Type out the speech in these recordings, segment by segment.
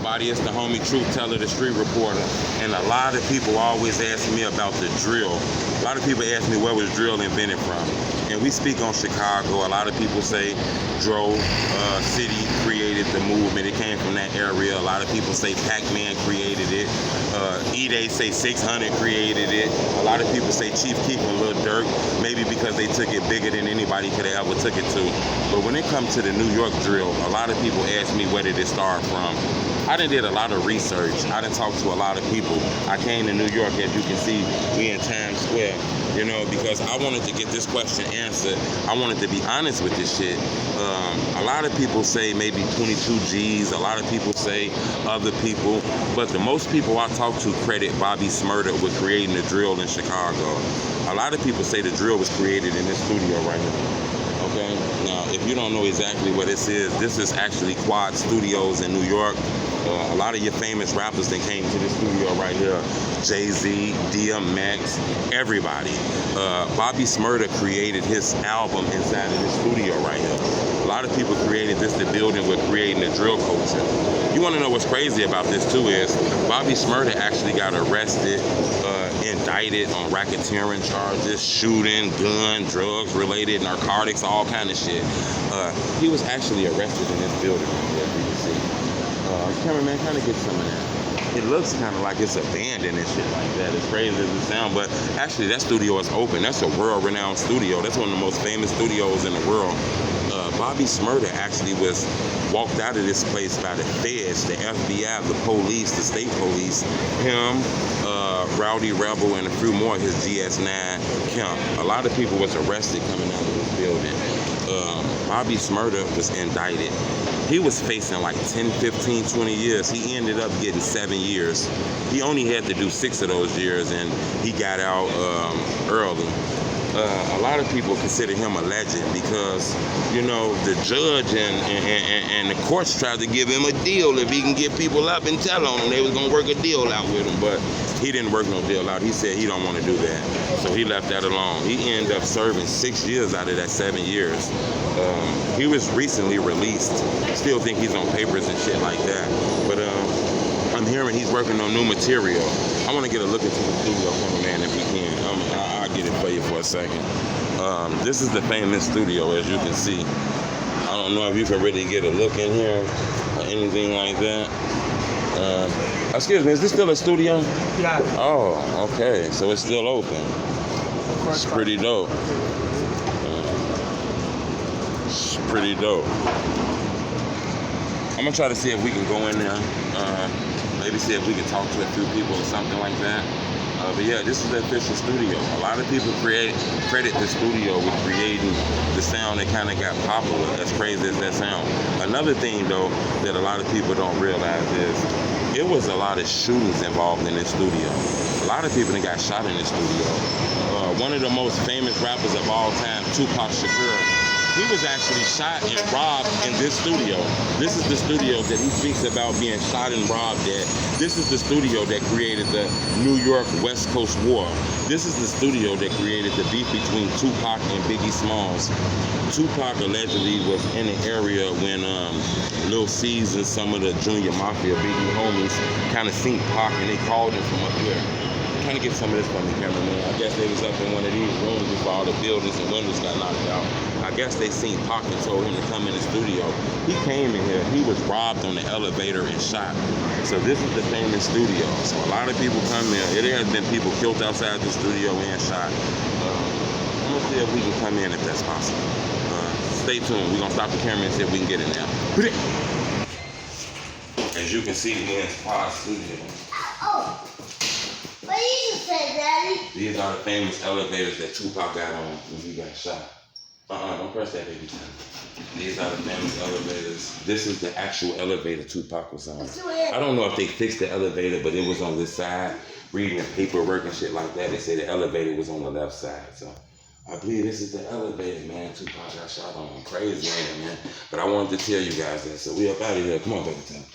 everybody? It's the homie Truth Teller, the street reporter. And a lot of people always ask me about the drill. A lot of people ask me where was drill invented from. And we speak on Chicago. A lot of people say Dro City created the movement. It came from that area. A lot of people say Pac-Man created it. E-Day say 600 created it. A lot of people say Chief Keef and Lil Durk, maybe because they took it bigger than anybody could have ever took it to. But when it comes to the New York drill, a lot of people ask me where did it start from. I done did a lot of research. I done talked to a lot of people. I came to New York, as you can see, we in Times Square, you know, because I wanted to get this question answered. I wanted to be honest with this shit. A lot of people say maybe 22 G's. A lot of people say other people. But the most people I talk to credit Bobby Shmurda with creating the drill in Chicago. A lot of people say the drill was created in this studio right here. Okay, now if you don't know exactly what this is actually Quad Studios in New York. A lot of your famous rappers that came to this studio right here, Jay-Z, DMX, everybody. Bobby Shmurda created his album inside of this studio right here. A lot of people created this, the building with creating the drill culture. You want to know what's crazy about this too is Bobby Shmurda actually got arrested, indicted on racketeering charges, shooting, gun, drugs related, narcotics, all kind of shit. He was actually arrested in this building right here, as you can see. Cameraman, kind of get some of that. It looks kind of like it's abandoned and shit like that. As crazy as it sounds, but actually that studio is open. That's a world-renowned studio. That's one of the most famous studios in the world. Bobby Shmurda actually was walked out of this place by the feds, the FBI, the police, the state police, him, Rowdy Rebel, and a few more of his GS9 camp. A lot of people was arrested coming out of this building. Bobby Shmurda was indicted. He was facing like 10, 15, 20 years. He ended up getting 7 years. He only had to do 6 of those years, and he got out early. A lot of people consider him a legend because, you know, the judge and the courts tried to give him a deal if he can get people up and tell on him. They was going to work a deal out with him, but he didn't work no deal out. He said he don't want to do that, so he left that alone. He ended up serving 6 years out of that 7 years. He was recently released. Still think he's on papers and shit like that, but I'm hearing he's working on new material. I want to get a look into the studio, cameraman, if we can. I'll get it for you for a second. This is the famous studio, as you can see. I don't know if you can really get a look in here or anything like that. Excuse me, is this still a studio? Yeah. Oh, okay. So it's still open. It's pretty dope. It's pretty dope. I'm gonna try to see if we can go in there. Maybe see if we can talk to a few people or something like that. But yeah, this is the official studio. A lot of people credit the studio with creating the sound that kind of got popular, as crazy as that sound. Another thing though that a lot of people don't realize is it was a lot of shootings involved in this studio. A lot of people that got shot in this studio. One of the most famous rappers of all time, Tupac Shakur, he was actually shot and robbed in this studio. This is the studio that he speaks about being shot and robbed at. This is the studio that created the New York West Coast War. This is the studio that created the beef between Tupac and Biggie Smalls. Tupac allegedly was in the area when Lil C's and some of the Junior Mafia Biggie homies kind of seen Pac and they called him from up here. Kind of get some of this from the cameraman. I guess they was up in one of these rooms before all the buildings and windows got knocked out. I guess they seen Pac and told him to come in the studio. He came in here. He was robbed on the elevator and shot. So this is the famous studio. So a lot of people come in. There has been people killed outside the studio and shot. I'm gonna see if we can come in if that's possible. Stay tuned. We're gonna stop the camera and see if we can get in there. As you can see, we're in Quad Studio. Oh. What did you say, Daddy? These are the famous elevators that Tupac got on when he got shot. Don't press that baby time. These are the famous elevators. This is the actual elevator Tupac was on. I don't know if they fixed the elevator, but it was on this side. Reading the paperwork and shit like that, they say the elevator was on the left side. So I believe this is the elevator, man. Tupac got shot on. Crazy, man. But I wanted to tell you guys that. So we up out of here. Come on, baby time.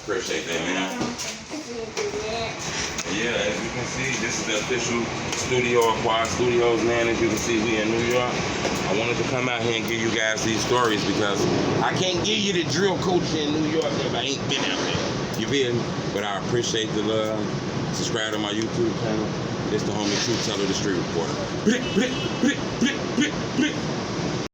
Appreciate that, man. Yeah, as you can see, this is the official studio of Quad Studios, man. As you can see, we in New York. I wanted to come out here and give you guys these stories because I can't give you the drill culture in New York if I ain't been out there. You feel me? But I appreciate the love. Subscribe to my YouTube channel. It's the homie Truth Teller, the Street Reporter.